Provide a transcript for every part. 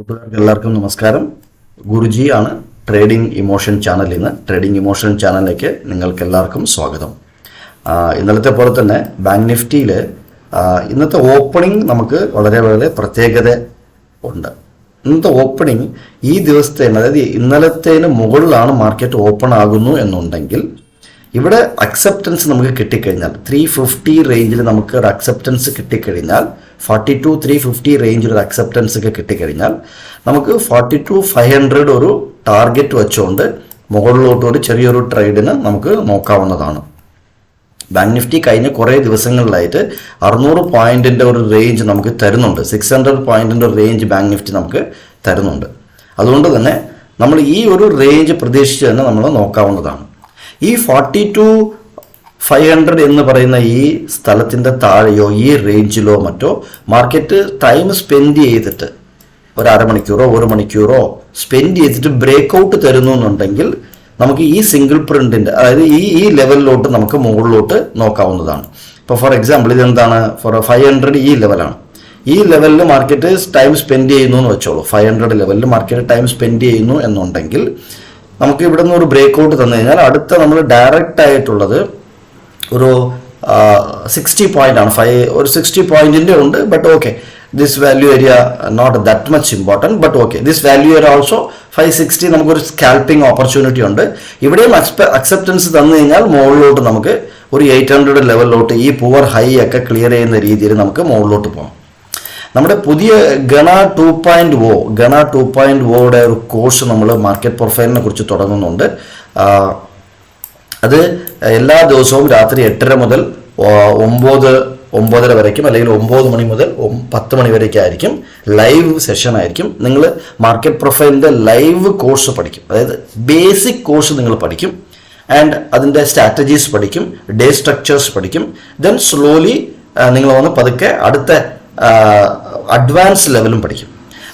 കൂട്ടുകാർക്ക് എല്ലാവർക്കും നമസ്കാരം. ഗുരുജി ആണ് ട്രേഡിംഗ് ഇമോഷൻ ചാനലിൽ നിന്ന്. ട്രേഡിംഗ് ഇമോഷൻ ചാനലിലേക്ക് നിങ്ങൾക്ക് എല്ലാവർക്കും സ്വാഗതം. ഇന്നലത്തെ പോലെ തന്നെ ബാങ്ക് നിഫ്റ്റിയിൽ ഇന്നത്തെ ഓപ്പണിംഗ് നമുക്ക് വളരെ പ്രത്യേകത ഉണ്ട്. ഇന്നത്തെ ഓപ്പണിംഗ് ഈ ദിവസത്തെ, അതായത് ഇന്നലത്തേന് മുകളിലാണ് മാർക്കറ്റ് ഓപ്പൺ ആകുന്നു എന്നുണ്ടെങ്കിൽ ഇവിടെ അക്സെപ്റ്റൻസ് നമുക്ക് കിട്ടിക്കഴിഞ്ഞാൽ 350 റേഞ്ചിൽ നമുക്ക് ഒരു അക്സെപ്റ്റൻസ് കിട്ടിക്കഴിഞ്ഞാൽ 42-350 റേഞ്ചിൽ ഒരു അക്സെപ്റ്റൻസ് ഒക്കെ കിട്ടിക്കഴിഞ്ഞാൽ നമുക്ക് 42-500 ഒരു ടാർഗറ്റ് വെച്ചുകൊണ്ട് മുകളിലോട്ട് ഒരു ചെറിയൊരു ട്രേഡിന് നമുക്ക് നോക്കാവുന്നതാണ്. ബാങ്ക് നിഫ്റ്റി കഴിഞ്ഞ കുറേ ദിവസങ്ങളിലായിട്ട് 600 പോയിന്റിൻ്റെ ഒരു റേഞ്ച് നമുക്ക് തരുന്നുണ്ട്. 600 പോയിന്റിൻ്റെ ഒരു റേഞ്ച് ബാങ്ക് നിഫ്റ്റി നമുക്ക് തരുന്നുണ്ട്. അതുകൊണ്ട് തന്നെ നമ്മൾ ഈ ഒരു റേഞ്ച് പ്രതീക്ഷിച്ച് തന്നെ നമ്മൾ നോക്കാവുന്നതാണ്. ഈ 42-500 എന്ന് പറയുന്ന ഈ സ്ഥലത്തിൻ്റെ താഴെയോ ഈ റേഞ്ചിലോ മറ്റോ മാർക്കറ്റ് ടൈം സ്പെൻഡ് ചെയ്തിട്ട് ഒരു അരമണിക്കൂറോ ഒരു മണിക്കൂറോ സ്പെൻഡ് ചെയ്തിട്ട് ബ്രേക്ക് ഔട്ട് തരുന്നു എന്നുണ്ടെങ്കിൽ നമുക്ക് ഈ സിംഗിൾ പ്രിന്റിൻ്റെ, അതായത് ഈ ലെവലിലോട്ട് നമുക്ക് മുകളിലോട്ട് നോക്കാവുന്നതാണ്. ഇപ്പോൾ ഫോർ എക്സാമ്പിൾ ഇതെന്താണ്, ഫോർ 500 ഈ ലെവലാണ്. ഈ ലെവലിൽ മാർക്കറ്റ് ടൈം സ്പെൻഡ് ചെയ്യുന്നു എന്ന് വെച്ചോളൂ. 500 ലെവലിൽ മാർക്കറ്റ് ടൈം സ്പെൻഡ് ചെയ്യുന്നു എന്നുണ്ടെങ്കിൽ നമുക്ക് ഇവിടെ നിന്ന് ഒരു ബ്രേക്ക് ഔട്ട് തന്നു കഴിഞ്ഞാൽ അടുത്ത നമ്മൾ ഡയറക്റ്റ് ആയിട്ടുള്ളത് ഒരു 60 പോയിന്റ് ആണ്. ഒരു 60 പോയിന്റിൻ്റെ ഉണ്ട്. But okay, this value area not that much important, but okay, this value area also 560 നമുക്കൊരു സ്കാൽപ്പിംഗ് ഓപ്പർച്യൂണിറ്റി ഉണ്ട്. ഇവിടെയും അക്സെപ്റ്റൻസ് തന്നു കഴിഞ്ഞാൽ മുകളിലോട്ട് നമുക്ക് ഒരു 800 ലെവലിലോട്ട് ഈ പുവർ ഹൈ ഒക്കെ ക്ലിയർ ചെയ്യുന്ന രീതിയിൽ നമുക്ക് മുകളിലോട്ട് പോകാം. നമ്മുടെ പുതിയ ഗണ 2.0യുടെ ഒരു കോഴ്സ് നമ്മൾ മാർക്കറ്റ് പ്രൊഫൈലിനെ കുറിച്ച് തുടങ്ങുന്നുണ്ട്. അത് എല്ലാ ദിവസവും രാത്രി 8:30 മുതൽ 9:30 വരയ്ക്കും, അല്ലെങ്കിൽ 9 മണി മുതൽ 10 മണി വരയ്ക്കും ആയിരിക്കും. ലൈവ് സെഷൻ ആയിരിക്കും. നിങ്ങൾ മാർക്കറ്റ് പ്രൊഫൈലിൻ്റെ ലൈവ് കോഴ്സ് പഠിക്കും. അതായത് ബേസിക് കോഴ്സ് നിങ്ങൾ പഠിക്കും, ആൻഡ് അതിൻ്റെ സ്ട്രാറ്റജീസ് പഠിക്കും, ഡേ സ്ട്രക്ചേഴ്സ് പഠിക്കും. ദെൻ സ്ലോലി നിങ്ങൾ വന്ന് പതുക്കെ അടുത്ത അഡ്വാൻസ് ലെവലും പഠിക്കും.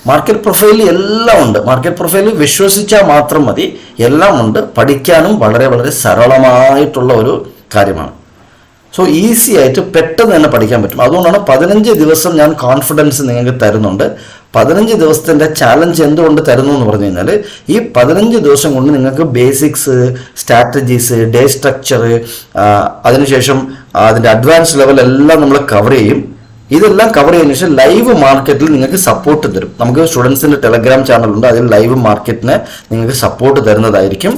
മാർക്കറ്റ് പ്രൊഫൈലിൽ എല്ലാം ഉണ്ട്. മാർക്കറ്റ് പ്രൊഫൈലിൽ വിശ്വസിച്ചാൽ മാത്രം മതി, എല്ലാം ഉണ്ട്. പഠിക്കാനും വളരെ സരളമായിട്ടുള്ള ഒരു കാര്യമാണ്. സോ ഈസി ആയിട്ട് പെട്ടെന്ന് തന്നെ പഠിക്കാൻ പറ്റും. അതുകൊണ്ടാണ് 15 ദിവസം ഞാൻ കോൺഫിഡൻസ് നിങ്ങൾക്ക് തരുന്നുണ്ട്. 15 ദിവസത്തിൻ്റെ ചാലഞ്ച് എന്തുകൊണ്ട് തരുന്നു എന്ന് പറഞ്ഞു കഴിഞ്ഞാൽ ഈ 15 ദിവസം കൊണ്ട് നിങ്ങൾക്ക് ബേസിക്സ്, സ്ട്രാറ്റജീസ്, ഡേ സ്ട്രക്ചർ, അതിനുശേഷം അതിൻ്റെ അഡ്വാൻസ് ലെവൽ എല്ലാം നമ്മൾ കവർ ചെയ്യും. ഇതെല്ലാം കവർ ചെയ്തതിനു ശേഷം ലൈവ് മാർക്കറ്റിൽ നിങ്ങൾക്ക് സപ്പോർട്ട് തരും. നമുക്ക് സ്റ്റുഡൻസിൻ്റെ ടെലഗ്രാം ചാനലുണ്ട്. അതിൽ ലൈവ് മാർക്കറ്റിന് നിങ്ങൾക്ക് സപ്പോർട്ട് തരുന്നതായിരിക്കും.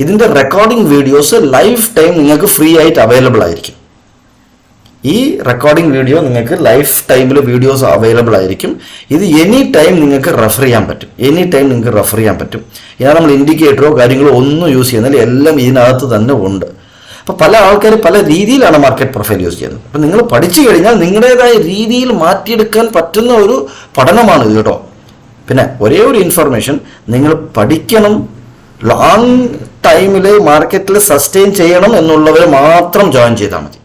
ഇതിൻ്റെ റെക്കോർഡിംഗ് വീഡിയോസ് ലൈഫ് ടൈം നിങ്ങൾക്ക് ഫ്രീ ആയിട്ട് അവൈലബിൾ ആയിരിക്കും. ഈ റെക്കോർഡിംഗ് വീഡിയോ നിങ്ങൾക്ക് ലൈഫ് ടൈമിൽ വീഡിയോസ് അവൈലബിൾ ആയിരിക്കും. ഇത് എനി ടൈം നിങ്ങൾക്ക് റെഫർ ചെയ്യാൻ പറ്റും. ഇതിനകത്ത് നമ്മൾ ഇൻഡിക്കേറ്ററോ കാര്യങ്ങളോ ഒന്നും യൂസ് ചെയ്യുന്നില്ല. എല്ലാം ഇതിനകത്ത് തന്നെ ഉണ്ട്. അപ്പോൾ പല ആൾക്കാർ പല രീതിയിലാണ് മാർക്കറ്റ് പ്രൊഫൈൽ യൂസ് ചെയ്യുന്നത്. അപ്പോൾ നിങ്ങൾ പഠിച്ചു കഴിഞ്ഞാൽ നിങ്ങളുടേതായ രീതിയിൽ മാറ്റിയെടുക്കാൻ പറ്റുന്ന ഒരു പഠനമാണ് ഇത് കേട്ടോ. പിന്നെ ഒരേ ഒരു ഇൻഫർമേഷൻ, നിങ്ങൾ പഠിക്കണം. ലോങ് ടൈമിൽ മാർക്കറ്റിൽ സസ്റ്റെയിൻ ചെയ്യണം എന്നുള്ളവർ മാത്രം ജോയിൻ ചെയ്താൽ മതി.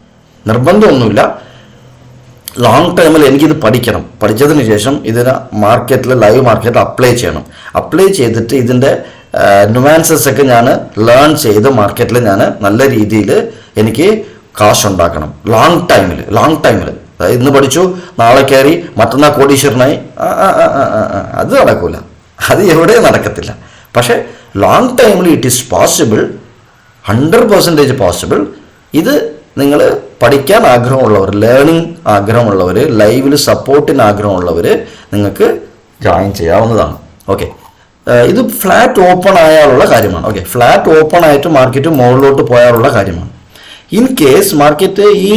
നിർബന്ധമൊന്നുമില്ല. ലോങ് ടൈമിൽ എനിക്കിത് പഠിക്കണം, പഠിച്ചതിന് ശേഷം ഇതിന് മാർക്കറ്റിൽ, ലൈവ് മാർക്കറ്റിൽ അപ്ലൈ ചെയ്തിട്ട് ഇതിൻ്റെ നുവാൻസസ് ഒക്കെ ഞാൻ ലേൺ ചെയ്ത് മാർക്കറ്റിൽ ഞാൻ നല്ല രീതിയിൽ എനിക്ക് കാശുണ്ടാക്കണം. ലോങ് ടൈമിൽ അതായത് ഇന്ന് പഠിച്ചു നാളെ കയറി മറ്റന്നാൾ കോടീശ്വരനായി, അത് നടക്കില്ല. അത് എവിടെയും നടക്കത്തില്ല. പക്ഷേ ലോങ് ടൈമിൽ ഇറ്റ് ഈസ് പോസിബിൾ, 100% പോസിബിൾ. ഇത് നിങ്ങൾ പഠിക്കാൻ ആഗ്രഹമുള്ളവർ, ലേണിംഗ് ആഗ്രഹമുള്ളവർ, ലൈവിൽ സപ്പോർട്ടിന് ആഗ്രഹമുള്ളവർ നിങ്ങൾക്ക് ജോയിൻ ചെയ്യാവുന്നതാണ്. ഓക്കെ, ഇത് ഫ്ലാറ്റ് ഓപ്പൺ ആയാലുള്ള കാര്യമാണ്. ഓക്കെ, ഫ്ലാറ്റ് ഓപ്പൺ ആയിട്ട് മാർക്കറ്റ് മുകളിലോട്ട് പോയാലുള്ള കാര്യമാണ്. ഇൻ കേസ് മാർക്കറ്റ് ഈ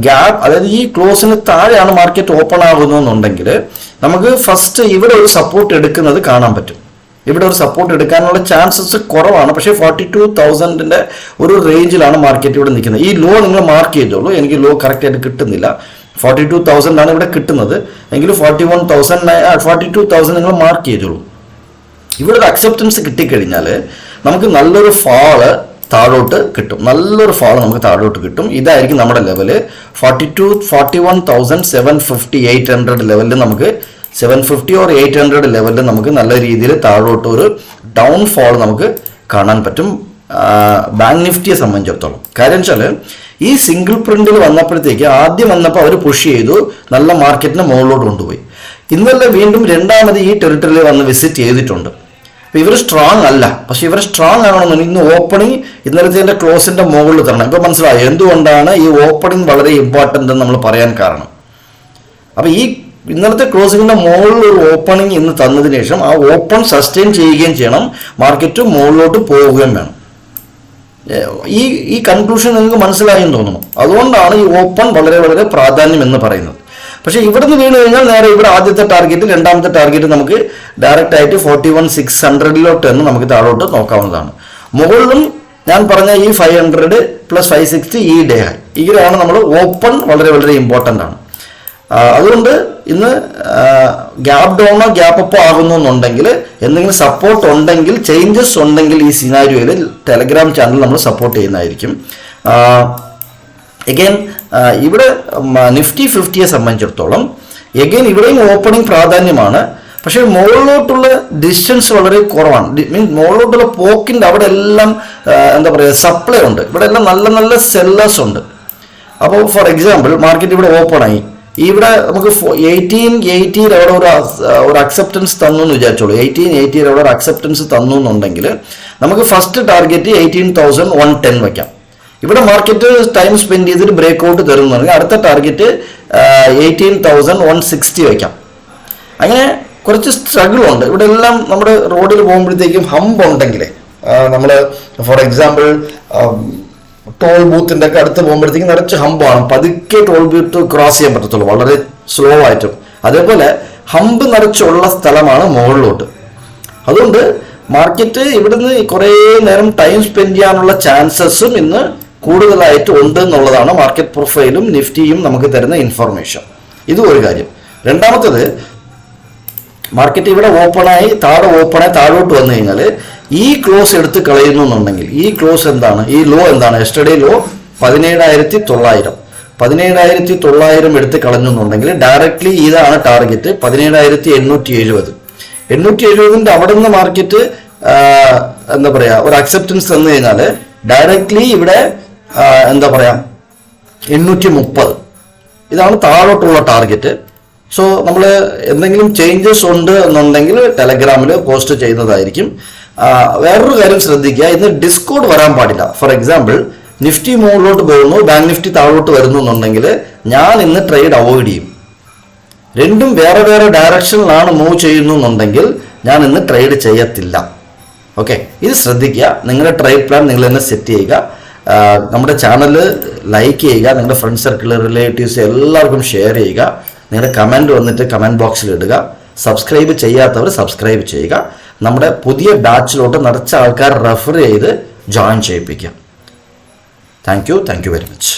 ഗ്യാപ്പ്, അതായത് ഈ ക്ലോസിന് താഴെയാണ് മാർക്കറ്റ് ഓപ്പൺ ആകുന്നതെന്നുണ്ടെങ്കിൽ നമുക്ക് ഫസ്റ്റ് ഇവിടെ ഒരു സപ്പോർട്ട് എടുക്കുന്നത് കാണാൻ പറ്റും. ഇവിടെ ഒരു സപ്പോർട്ട് എടുക്കാനുള്ള ചാൻസസ് കുറവാണ്. പക്ഷേ 42,000ൻ്റെ ഒരു റേഞ്ചിലാണ് മാർക്കറ്റ് ഇവിടെ നിൽക്കുന്നത്. ഈ ലോ നിങ്ങൾ മാർക്ക് ചെയ്തോളൂ. എനിക്ക് ലോ കറക്റ്റായിട്ട് കിട്ടുന്നില്ല. 42,000 ആണ് ഇവിടെ കിട്ടുന്നത്. എങ്കിൽ 42,000 നിങ്ങൾ മാർക്ക് ചെയ്തോളൂ. ഇവിടെ ഒരു അക്സെപ്റ്റൻസ് കിട്ടിക്കഴിഞ്ഞാൽ നമുക്ക് നല്ലൊരു ഫാള് താഴോട്ട് കിട്ടും. ഇതായിരിക്കും നമ്മുടെ ലെവല്. 41,750-800 ലെവലിൽ നമുക്ക് 750 or 800 ലെവലിൽ നമുക്ക് നല്ല രീതിയിൽ താഴോട്ട് ഒരു ഡൗൺ ഫാൾ നമുക്ക് കാണാൻ പറ്റും ബാങ്ക് നിഫ്റ്റിയെ സംബന്ധിച്ചിടത്തോളം. കാര്യം വെച്ചാൽ ഈ സിംഗിൾ പ്രിന്റിൽ വന്നപ്പോഴത്തേക്ക് ആദ്യം വന്നപ്പോൾ അവർ പുഷ് ചെയ്തു, നല്ല മാർക്കറ്റിനെ മുകളിലോട്ട് കൊണ്ടുപോയി. ഇന്നലെ വീണ്ടും രണ്ടാമത് ഈ ടെറിട്ടറിയിൽ വന്ന് വിസിറ്റ് ചെയ്തിട്ടുണ്ട്. അപ്പോൾ ഇവർ സ്ട്രോങ് അല്ല, പക്ഷെ ഇവർ സ്ട്രോങ് ആകണമെന്ന് ഇന്ന് ഓപ്പണിംഗ് ഇന്നലത്തെ ക്ലോസിന്റെ മുകളിൽ തരണം. ഇപ്പൊ മനസ്സിലായി എന്തുകൊണ്ടാണ് ഈ ഓപ്പണിംഗ് വളരെ ഇമ്പോർട്ടൻ്റ് എന്ന് നമ്മൾ പറയാൻ കാരണം. അപ്പോൾ ഈ ഇന്നലത്തെ ക്ലോസിങ്ങിന്റെ മുകളിൽ ഒരു ഓപ്പണിംഗ് ഇന്ന് തന്നതിന് ശേഷം ആ ഓപ്പൺ സസ്റ്റെയിൻ ചെയ്യുകയും ചെയ്യണം, മാർക്കറ്റ് മുകളിലോട്ട് പോവുകയും വേണം. ഈ കൺക്ലൂഷൻ നിങ്ങൾക്ക് മനസ്സിലായി എന്ന് തോന്നുന്നു. അതുകൊണ്ടാണ് ഈ ഓപ്പൺ വളരെ വളരെ പ്രാധാന്യം എന്ന് പറയുന്നത്. പക്ഷേ ഇവിടുന്ന് വീണ് കഴിഞ്ഞാൽ നേരെ ഇവിടെ ആദ്യത്തെ ടാർഗറ്റ്, രണ്ടാമത്തെ ടാർഗറ്റ് നമുക്ക് ഡയറക്റ്റ് ആയിട്ട് 41,600 തന്നെ നമുക്ക് താഴോട്ട് നോക്കാവുന്നതാണ്. മുകളിലും ഞാൻ പറഞ്ഞ ഈ 500 + 560 ഈ ഡേ ഹൈ, ഇതിലാണ് നമ്മൾ ഓപ്പൺ വളരെ വളരെ ഇമ്പോർട്ടൻ്റ് ആണ്. അതുകൊണ്ട് ഇന്ന് ഗ്യാപ്പ് ഡൗണോ ഗ്യാപ്പ് അപ്പോ ആകുന്നു എന്നുണ്ടെങ്കിൽ, എന്തെങ്കിലും സപ്പോർട്ട് ഉണ്ടെങ്കിൽ, ചേഞ്ചസ് ഉണ്ടെങ്കിൽ ഈ സിനാരിയോയിൽ ടെലഗ്രാം ചാനൽ നമ്മൾ സപ്പോർട്ട് ചെയ്യുന്നതായിരിക്കും. എഗെയിൻ ഇവിടെ നിഫ്റ്റി 50യെ സംബന്ധിച്ചിടത്തോളം എഗെയിൻ ഇവിടെയും ഓപ്പണിംഗ് പ്രാധാന്യമാണ്. പക്ഷേ മുകളിലോട്ടുള്ള ഡിസ്റ്റൻസ് വളരെ കുറവാണ്. മീൻസ് മുകളിലോട്ടുള്ള പോക്കിൻ്റെ അവിടെ എല്ലാം എന്താ പറയുക സപ്ലൈ ഉണ്ട്, ഇവിടെ എല്ലാം നല്ല നല്ല സെല്ലേഴ്സ് ഉണ്ട്. അപ്പോൾ ഫോർ എക്സാമ്പിൾ മാർക്കറ്റ് ഇവിടെ ഓപ്പൺ ആയി, ഇവിടെ നമുക്ക് 1880 അവിടെ ഒരു അക്സെപ്റ്റൻസ് തന്നു എന്ന് വിചാരിച്ചോളൂ. 1880 അവിടെ ഒരു അക്സെപ്റ്റൻസ് തന്നു എന്നുണ്ടെങ്കിൽ നമുക്ക് ഫസ്റ്റ് ടാർഗറ്റ് 18,110 വയ്ക്കാം. ഇവിടെ മാർക്കറ്റ് ടൈം സ്പെൻഡ് ചെയ്തിട്ട് ബ്രേക്ക് ഔട്ട് തരുന്നുണ്ടെങ്കിൽ അടുത്ത ടാർഗറ്റ് 18,160 വയ്ക്കാം. അങ്ങനെ കുറച്ച് സ്ട്രഗിൾ ഉണ്ട്. ഇവിടെ എല്ലാം നമ്മുടെ റോഡിൽ പോകുമ്പോഴത്തേക്കും ഹമ്പ് ഉണ്ടെങ്കിൽ, നമ്മൾ ഫോർ എക്സാമ്പിൾ ടോൾ ബൂത്തിൻ്റെ ഒക്കെ അടുത്ത് പോകുമ്പോഴത്തേക്കും നിറച്ച് ഹമ്പാണ്, പതുക്കെ ടോൾ ബൂത്ത് ക്രോസ് ചെയ്യാൻ പറ്റത്തുള്ളൂ, വളരെ സ്ലോ ആയിട്ടും. അതേപോലെ ഹമ്പ് നിറച്ചുള്ള സ്ഥലമാണ് മുകളിലോട്ട്. അതുകൊണ്ട് മാർക്കറ്റ് ഇവിടുന്ന് കുറേ നേരം ടൈം സ്പെൻഡ് ചെയ്യാനുള്ള ചാൻസസും ഇന്ന് കൂടുതലായിട്ട് ഉണ്ട് എന്നുള്ളതാണ് മാർക്കറ്റ് പ്രൊഫൈലും നിഫ്റ്റിയും നമുക്ക് തരുന്ന ഇൻഫർമേഷൻ. ഇതും ഒരു കാര്യം. രണ്ടാമത്തത്, മാർക്കറ്റ് ഇവിടെ ഓപ്പണായി താഴോട്ട് വന്നു കഴിഞ്ഞാൽ ഈ ക്ലോസ് എടുത്ത് കളയുന്നു എന്നുണ്ടെങ്കിൽ ഈ ക്ലോസ് എന്താണ്, ഈ ലോ എന്താണ്, യെസ്റ്റർഡേ ലോ 17,900. 17,900 എടുത്ത് കളഞ്ഞു എന്നുണ്ടെങ്കിൽ ഡയറക്ട്ലി ഇതാണ് ടാർഗറ്റ് 17,870. 870 അവിടെ നിന്ന് മാർക്കറ്റ് എന്താ പറയുക ഒരു അക്സെപ്റ്റൻസ് തന്നു കഴിഞ്ഞാൽ ഡയറക്ട്ലി ഇവിടെ എന്താ പറയുക 830 ഇതാണ് താഴോട്ടുള്ള ടാർഗറ്റ്. സോ നമ്മൾ എന്തെങ്കിലും ചേഞ്ചസ് ഉണ്ട് എന്നുണ്ടെങ്കിൽ ടെലഗ്രാമിൽ പോസ്റ്റ് ചെയ്യുന്നതായിരിക്കും. വേറൊരു കാര്യം ശ്രദ്ധിക്കുക, ഇന്ന് ഡിസ്കൗണ്ട് വരാൻ പാടില്ല. ഫോർ എക്സാമ്പിൾ നിഫ്റ്റി മുകളിലോട്ട് പോകുന്നു, ബാങ്ക് നിഫ്റ്റി താഴോട്ട് വരുന്നു എന്നുണ്ടെങ്കിൽ ഞാൻ ഇന്ന് ട്രേഡ് അവോയ്ഡ് ചെയ്യും. രണ്ടും വേറെ വേറെ ഡയറക്ഷനിലാണ് മൂവ് ചെയ്യുന്നു എന്നുണ്ടെങ്കിൽ ഞാൻ ഇന്ന് ട്രേഡ് ചെയ്യത്തില്ല. ഓക്കെ, ഇത് ശ്രദ്ധിക്കുക. നിങ്ങളുടെ ട്രേഡ് പ്ലാൻ നിങ്ങൾ തന്നെ സെറ്റ് ചെയ്യുക. നമ്മുടെ ചാനൽ ലൈക്ക് ചെയ്യുക, നിങ്ങളുടെ ഫ്രണ്ട് സർക്കിൾ, റിലേറ്റീവ്സ് എല്ലാവർക്കും ഷെയർ ചെയ്യുക. നിങ്ങളുടെ കമൻറ്റ് വന്നിട്ട് കമൻറ്റ് ബോക്സിൽ ഇടുക. സബ്സ്ക്രൈബ് ചെയ്യാത്തവർ സബ്സ്ക്രൈബ് ചെയ്യുക. നമ്മുടെ പുതിയ ബാച്ചിലോട്ട് നിറച്ച ആൾക്കാർ റെഫർ ചെയ്ത് ജോയിൻ ചെയ്യിപ്പിക്കുക. Thank you very much.